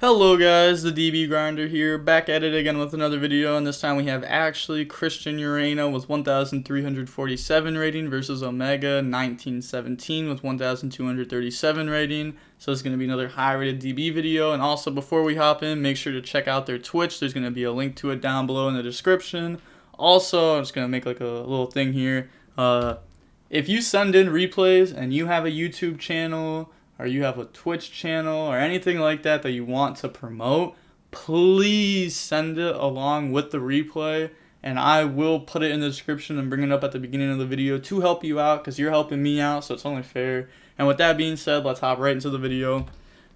Hello guys, the DB Grinder here, back at it again with another video, and this time we have actually Christian Urena with 1,347 rating versus Omega 1917 with 1,237 rating. So it's going to be another high rated DB video, and also before we hop in, make sure to check out their Twitch. There's going to be a link to it down below in the description. Also, I'm just going to make like a little thing here. If you send in replays and you have a YouTube channel, or you have a Twitch channel or anything like that that you want to promote, please send it along with the replay, and I will put it in the description and bring it up at the beginning of the video to help you out, because you're helping me out, so it's only fair. And with that being said, let's hop right into the video.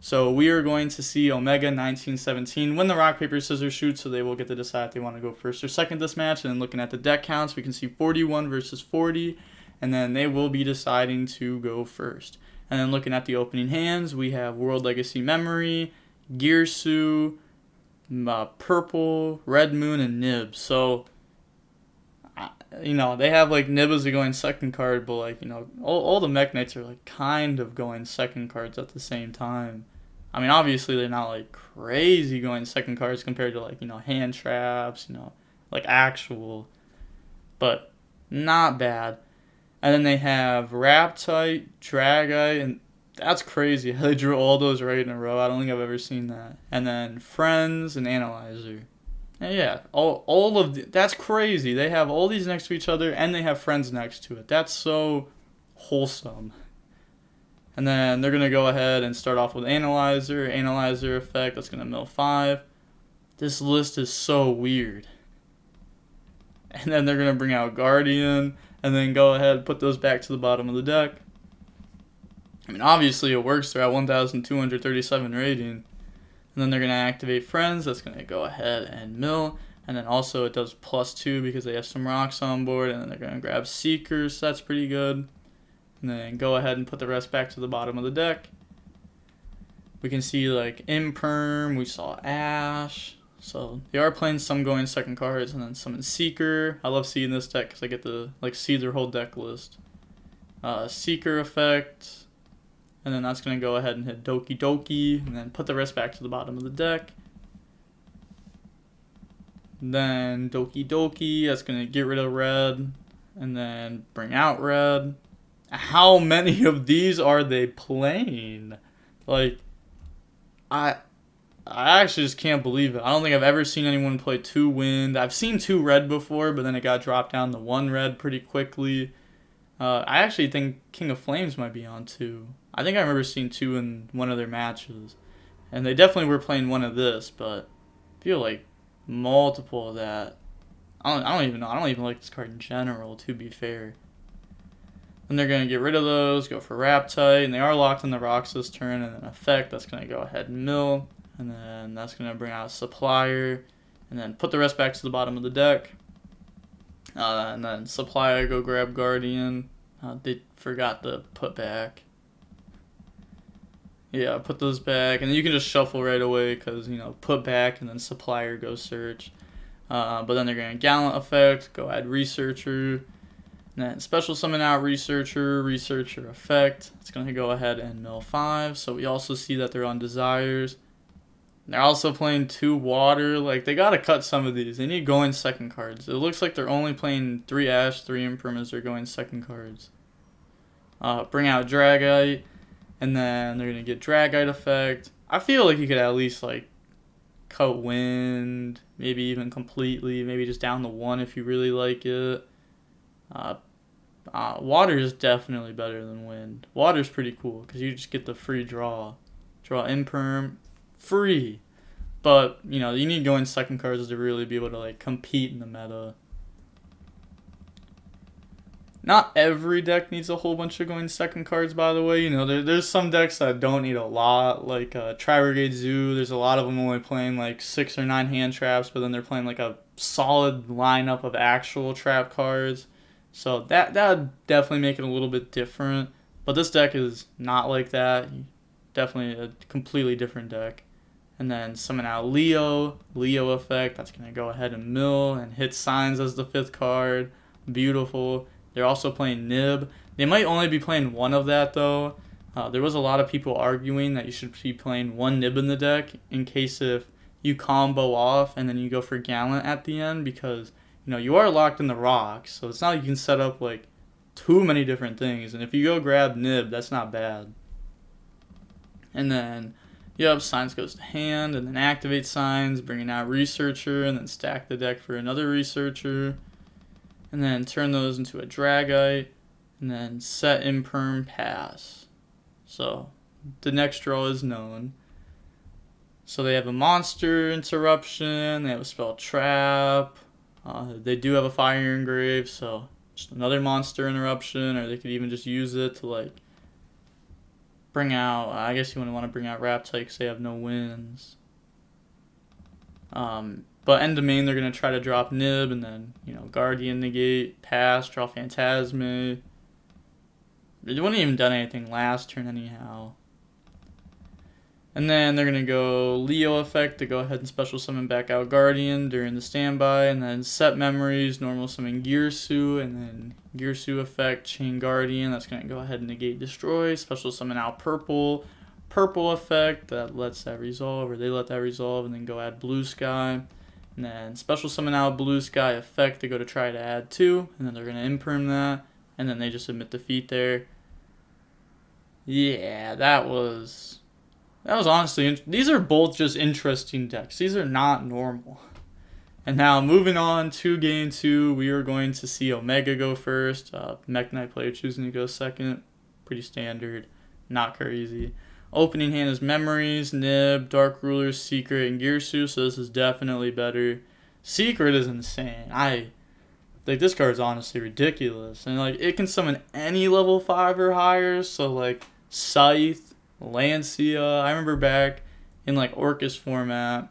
So we are going to see Omega 1917 win the rock, paper, scissors shoot, so they will get to decide if they want to go first or second this match. And then looking at the deck counts, we can see 41 versus 40, and then they will be deciding to go first. And then looking at the opening hands, we have World Legacy Memory, Gearsu, Purple, Red Moon, and Nib. So, they have like Nib as a going second card, but like, all the Mekk-Knights are like kind of going second cards at the same time. I mean, obviously they're not like crazy going second cards compared to like, hand traps, like actual, but not bad. And then they have Raptite, Dragite, and that's crazy how they drew all those right in a row. I don't think I've ever seen that. And then Friends and Analyzer. And yeah, all of that's crazy. They have all these next to each other, and they have Friends next to it. That's so wholesome. And then they're going to go ahead and start off with Analyzer effect. That's going to mill 5. This list is so weird. And then they're going to bring out Guardian, and then go ahead and put those back to the bottom of the deck. I mean, obviously it works. They're at 1,237 rating. And then they're going to activate Friends. That's going to go ahead and mill. And then also it does +2 because they have some rocks on board. And then they're going to grab Seekers. So that's pretty good. And then go ahead and put the rest back to the bottom of the deck. We can see like Imperm. We saw Ash. So they are playing some going second cards, and then some in Seeker. I love seeing this deck because I get to like see their whole deck list. Seeker effect, and then that's going to go ahead and hit Doki Doki, and then put the rest back to the bottom of the deck. Then Doki Doki, that's going to get rid of red, and then bring out red. How many of these are they playing? Like, I actually just can't believe it. I don't think I've ever seen anyone play 2 wind. I've seen 2 red before, but then it got dropped down to 1 red pretty quickly. I actually think King of Flames might be on 2. I think I remember seeing 2 in one of their matches. And they definitely were playing one of this, but I feel like multiple of that. I don't even know. I don't even like this card in general, to be fair. And they're going to get rid of those, go for Raptite, and they are locked in the rocks this turn, and then effect, that's going to go ahead and mill. And then that's going to bring out Supplier. And then put the rest back to the bottom of the deck. And then Supplier, go grab Guardian. They forgot to put back. Yeah, put those back. And then you can just shuffle right away because, put back and then Supplier, go search. But then they're going to Gallant effect, go add Researcher. And then special summon out Researcher effect. It's going to go ahead and mill 5. So we also see that they're on Desires. They're also playing 2 water. Like, they gotta cut some of these. They need going second cards. It looks like they're only playing 3 Ash, 3 Imperm as they're going second cards. Bring out Dragite, and then they're gonna get Dragite effect. I feel like you could at least like cut wind, maybe even completely, maybe just down to 1 if you really like it. Water is definitely better than wind. Water's pretty cool because you just get the free draw. Draw Imperm. Free, but you need going second cards to really be able to like compete in the meta. Not every deck needs a whole bunch of going second cards, by the way. There's some decks that don't need a lot, like Tri-Brigade Zoo. There's a lot of them only playing like 6 or 9 hand traps, but then they're playing like a solid lineup of actual trap cards. So that would definitely make it a little bit different. But this deck is not like that. Definitely a completely different deck. And then summon out Leo effect. That's going to go ahead and mill and hit Signs as the 5th card. Beautiful. They're also playing Nib. They might only be playing one of that though. There was a lot of people arguing that you should be playing one nib in the deck in case if you combo off and then you go for Gallant at the end, because you are locked in the rocks, so it's not like you can set up like too many different things, and if you go grab nib, that's not bad. And then signs goes to hand, and then activate signs, bringing out researcher, and then stack the deck for another researcher, and then turn those into a Dragite, and then set imperm pass. So the next draw is known. So they have a monster interruption, they have a spell trap, they do have a fire engrave, so just another monster interruption, or they could even just use it to like bring out, I guess you wouldn't want to bring out Raptite because they have no wins. But end of main, they're going to try to drop Nib, and then, Guardian negate, pass, draw Phantasme. They wouldn't even done anything last turn anyhow. And then they're going to go Leo effect to go ahead and special summon back out Guardian during the standby, and then set memories, normal summon Gearsu, and then Gearsu effect, chain Guardian, that's going to go ahead and negate destroy, special summon out Purple effect, that lets that resolve, or they let that resolve, and then go add Blue Sky, and then special summon out Blue Sky effect to go to try to add 2, and then they're going to imperm that, and then they just admit defeat there. Yeah, that was honestly, these are both just interesting decks. These are not normal. And now moving on to game 2, we are going to see Omega go first. Mekk-Knight player choosing to go second. Pretty standard, not crazy. Opening hand is Memories, Nib, Dark Ruler, Secret, and Gearsu, so this is definitely better. Secret is insane. This card is honestly ridiculous. And it can summon any level 5 or higher, so Scythe, Lancia. I remember back in Orcus format,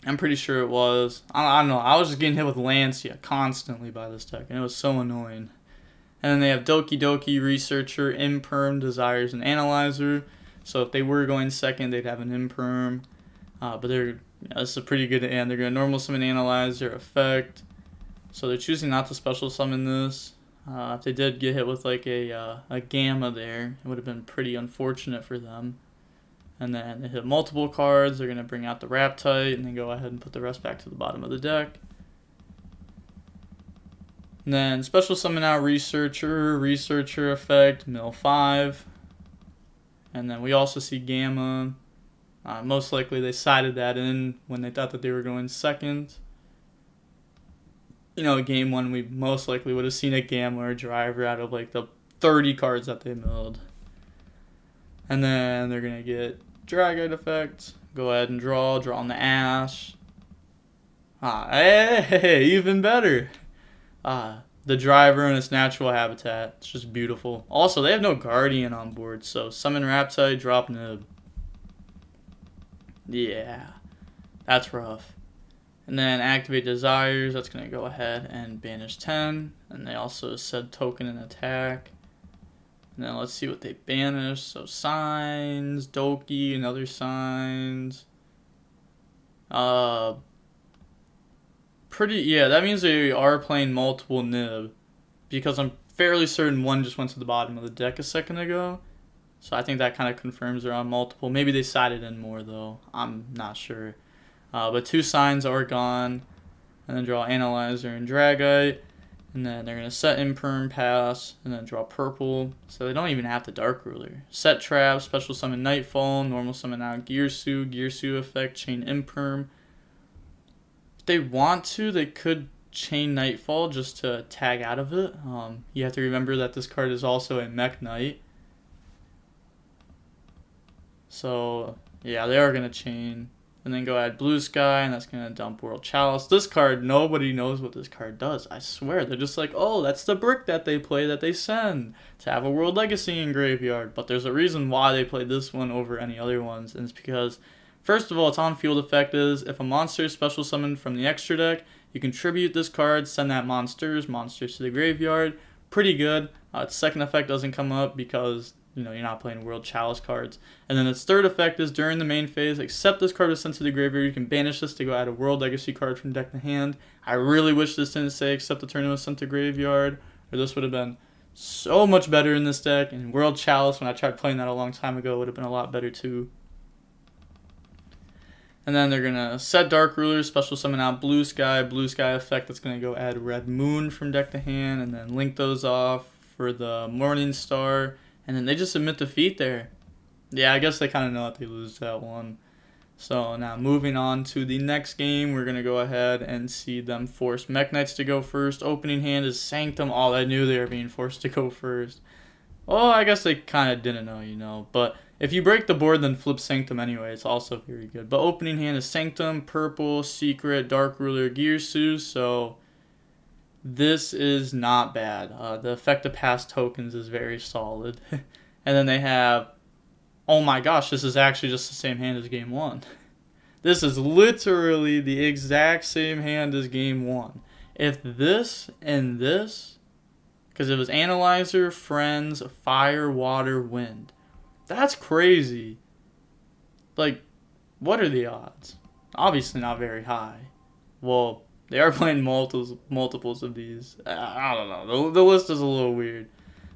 I'm pretty sure it was, I don't know, I was just getting hit with Lancia constantly by this deck, and it was so annoying. And then they have Doki Doki, Researcher, Imperm, Desires, and Analyzer. So if they were going second, they'd have an Imperm. But this is a pretty good hand. They're going to normal summon Analyzer effect. So they're choosing not to special summon this. If they did get hit with a Gamma there, it would have been pretty unfortunate for them. And then they hit multiple cards. They're going to bring out the Raptite and then go ahead and put the rest back to the bottom of the deck. And then special summon out Researcher effect, mill 5. And then we also see Gamma. Most likely they sided that in when they thought that they were going second. Game 1, we most likely would have seen a Gamma or Driver out of the 30 cards that they milled. And then they're going to get Dragite effect. Go ahead and draw on the Ash. Hey, even better. The Driver in its natural habitat. It's just beautiful. Also, they have no Guardian on board, so summon Raptite, drop Nib. Yeah, that's rough. And then activate Desires. That's going to go ahead and banish 10. And they also said token and attack. And then let's see what they banish. So signs, Doki, and other signs. That means they are playing multiple Nib, because I'm fairly certain one just went to the bottom of the deck a second ago. So I think that kind of confirms they're on multiple. Maybe they sided in more though. I'm not sure. But 2 signs are gone. And then draw Analyzer and Dragite. And then they're going to set Imperm, pass, and then draw Purple. So they don't even have the Dark Ruler. Set Trap, special summon Nightfall, normal summon out Gearsu effect, chain Imperm. If they want to, they could chain Nightfall just to tag out of it. You have to remember that this card is also a Mekk-Knight. So, yeah, they are going to chain. And then go add Blue Sky, and that's going to dump World Chalice. This card, nobody knows what this card does. I swear, they're just like, oh, that's the brick that they play, that they send to have a World Legacy in graveyard. But there's a reason why they played this one over any other ones, and it's because, first of all, its on-field effect is, if a monster is special summoned from the extra deck, you contribute this card, send that monsters to the graveyard. Pretty good. Its second effect doesn't come up because you're not playing World Chalice cards. And then its third effect is, during the main phase, except this card is sent to the graveyard, you can banish this to go add a World Legacy card from deck to hand. I really wish this didn't say except the turn it was sent to graveyard, or this would have been so much better in this deck. And World Chalice, when I tried playing that a long time ago, would have been a lot better too. And then they're going to set Dark Ruler, special summon out Blue Sky effect. That's going to go add Red Moon from deck to hand, and then link those off for the Morning Star. And then they just submit defeat there. Yeah, I guess they kind of know that they lose that one. So now moving on to the next game, we're going to go ahead and see them force Mekk-Knights to go first. Opening hand is Sanctum. Oh, I knew they were being forced to go first. Well, I guess they kind of didn't know, you know. But if you break the board, then flip Sanctum anyway. It's also very good. But opening hand is Sanctum, Purple, Secret, Dark Ruler, Girsu. So this is not bad. The effect of past tokens is very solid. And then they have... Oh my gosh, this is actually just the same hand as game 1. This is literally the exact same hand as game 1. If this and this, because it was Analyzer, Friends, Fire, Water, Wind. That's crazy. Like, what are the odds? Obviously not very high. Well, they are playing multiples of these. I don't know. The list is a little weird.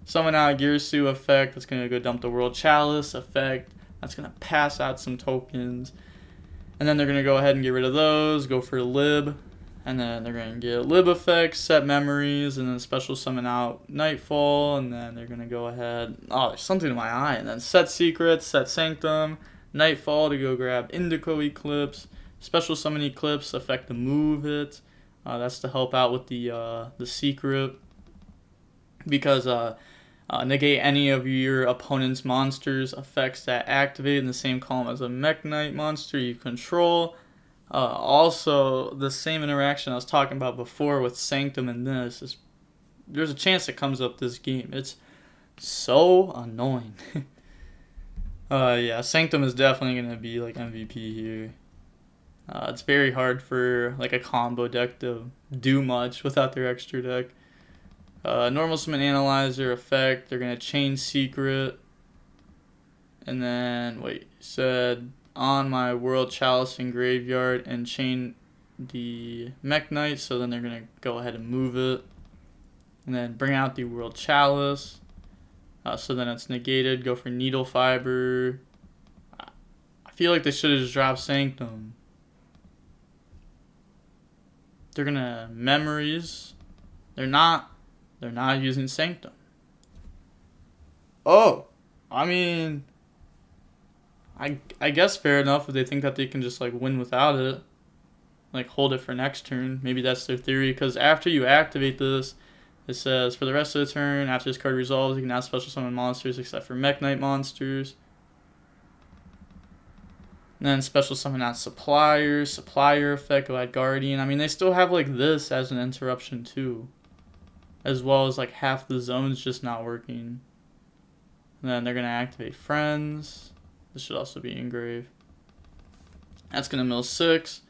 Summon out Girsu effect. That's going to go dump the World Chalice effect. That's going to pass out some tokens. And then they're going to go ahead and get rid of those. Go for Lib. And then they're going to get Lib effect, set memories, and then special summon out Nightfall. And then they're going to go ahead. Oh, there's something in my eye. And then set Secrets, set Sanctum, Nightfall to go grab Indigo Eclipse. Special summon Eclipse, effect to move it. That's to help out with the Secret. Because negate any of your opponent's monsters' effects that activate in the same column as a Mekk-Knight monster you control. Also, the same interaction I was talking about before with Sanctum and this is there's a chance it comes up this game. It's so annoying. Yeah, Sanctum is definitely gonna be like MVP here. It's very hard for like a combo deck to do much without their extra deck. Normal summon Analyzer effect. They're gonna chain Secret, and then said on my World Chalice in graveyard and chain the Mekk-Knight. So then they're gonna go ahead and move it, and then bring out the World Chalice. So then it's negated. Go for Needle Fiber. I feel like they should have just dropped Sanctum. They're gonna memories. They're not using Sanctum. Oh, I mean, I guess fair enough if they think that they can just like win without it, like hold it for next turn. Maybe that's their theory. Because after you activate this, it says for the rest of the turn, after this card resolves, you can now special summon monsters except for Mekk-Knight monsters. And then special summon out Supplier effect, go add Guardian. I mean, they still have like this as an interruption too. As well as like half the zones just not working. And then they're going to activate Friends. This should also be engrave. That's going to mill 6.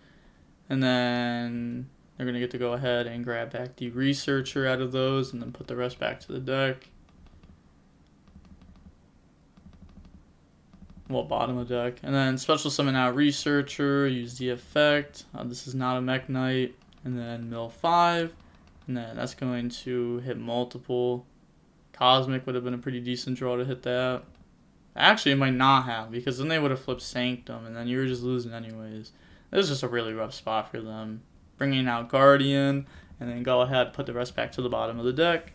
And then they're going to get to go ahead and grab back the Researcher out of those and then put the rest back to the deck. Well, bottom of deck. And then special summon out Researcher, use the effect. This is not a Mekk-Knight. And then mill 5. And then that's going to hit multiple. Cosmic would have been a pretty decent draw to hit that. Actually, it might not have, because then they would have flipped Sanctum, and then you were just losing anyways. This is just a really rough spot for them. Bringing out Guardian, and then go ahead, put the rest back to the bottom of the deck.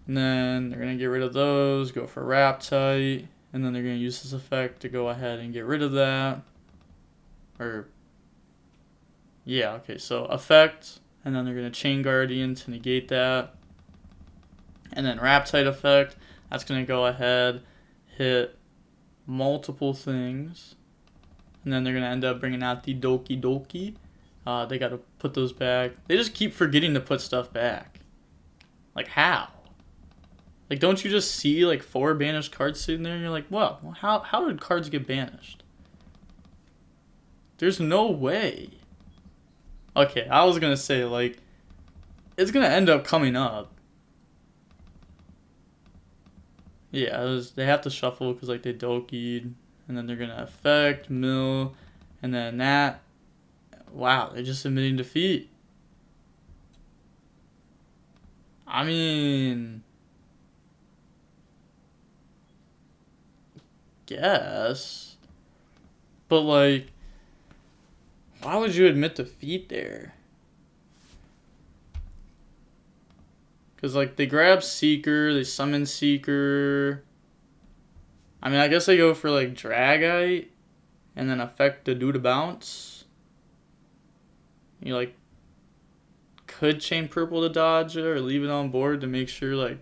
And then they're going to get rid of those, go for Raptite, and then they're going to use this effect to go ahead and get rid of that. Yeah, okay, so effect, and then they're going to chain Guardian to negate that. And then Raptite effect, that's going to go ahead, hit multiple things. And then they're going to end up bringing out the Doki Doki. They got to put those back. They just keep forgetting to put stuff back. Like, how? Like, don't you just see, like, 4 banished cards sitting there? And you're like, well, how did cards get banished? There's no way. Okay, I was going to say, like, it's going to end up coming up. Yeah, they have to shuffle because like they Doki'd, and then they're gonna effect, mill, and then that. Wow, they're just admitting defeat. I mean, guess. But, like, why would you admit defeat there? Because, like, they grab Seeker, they summon Seeker. I mean, I guess they go for, like, Dragite and then affect the do to bounce. You, like, could chain purple to dodge it or leave it on board to make sure, like,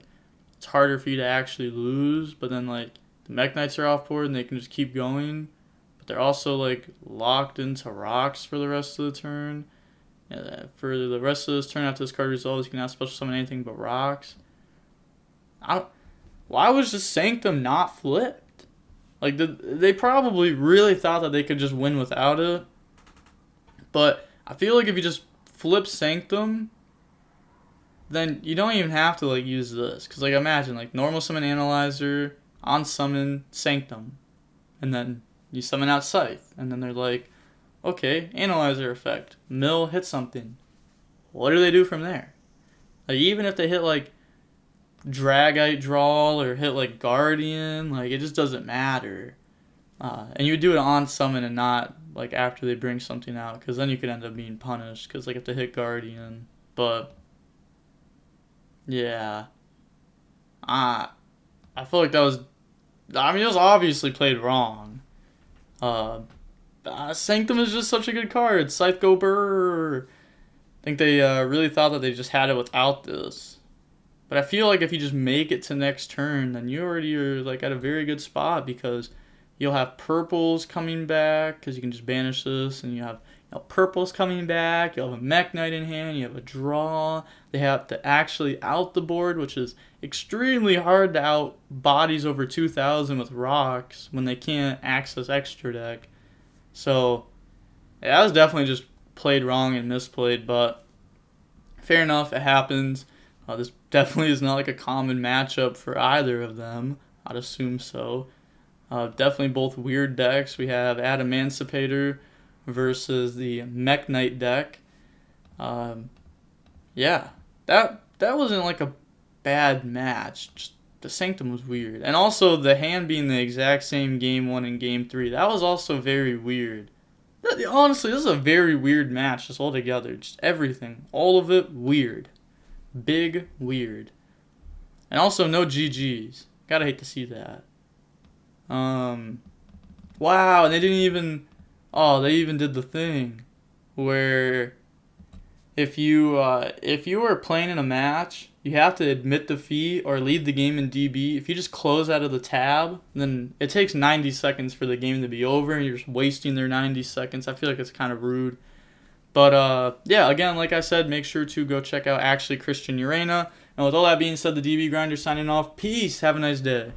it's harder for you to actually lose. But then, like, the Mekk-Knights are off board and they can just keep going. But they're also, like, locked into rocks for the rest of the turn. For the rest of this turn after this card resolves, you can not special summon anything but rocks. Why was the Sanctum not flipped? Like, they probably really thought that they could just win without it. But I feel like if you just flip Sanctum, then you don't even have to, like, use this. Because, like, imagine, like, normal summon Analyzer, on summon Sanctum. And then you summon out Scythe. And then they're like, okay, Analyzer effect. Mill hit something. What do they do from there? Like, even if they hit, like, Dragite draw or hit, like, Guardian, like, it just doesn't matter. And you would do it on summon and not, like, after they bring something out. Because then you could end up being punished. Because, like, if they hit Guardian. But, yeah. I feel like that was... I mean, it was obviously played wrong. Sanctum is just such a good card. Scythe go brrr. I think they really thought that they just had it without this. But I feel like if you just make it to next turn, then you already are, like, at a very good spot because you'll have purples coming back because you can just banish this, and you have purples coming back. You'll have a Mekk-Knight in hand. You have a draw. They have to actually out the board, which is extremely hard to out bodies over 2,000 with rocks when they can't access extra deck. So, yeah, that was definitely just played wrong and misplayed, but fair enough, it happens. This definitely is not like a common matchup for either of them. I'd assume so. Definitely both weird decks. We have Adamancipator versus the Mekk-Knight deck. Yeah, that wasn't like a bad match. Just the Sanctum was weird. And also the hand being the exact same game 1 and game 3. That was also very weird. Honestly, this is a very weird match just altogether. Just everything. All of it weird. Big weird. And also no GGs. Gotta hate to see that. Wow, and they didn't even... Oh, they even did the thing where if you were playing in a match, you have to admit defeat or lead the game in DB. If you just close out of the tab, then it takes 90 seconds for the game to be over, and you're just wasting their 90 seconds. I feel like it's kind of rude. But, yeah, again, like I said, make sure to go check out Actually Christian Urena. And with all that being said, the DB Grinder signing off. Peace. Have a nice day.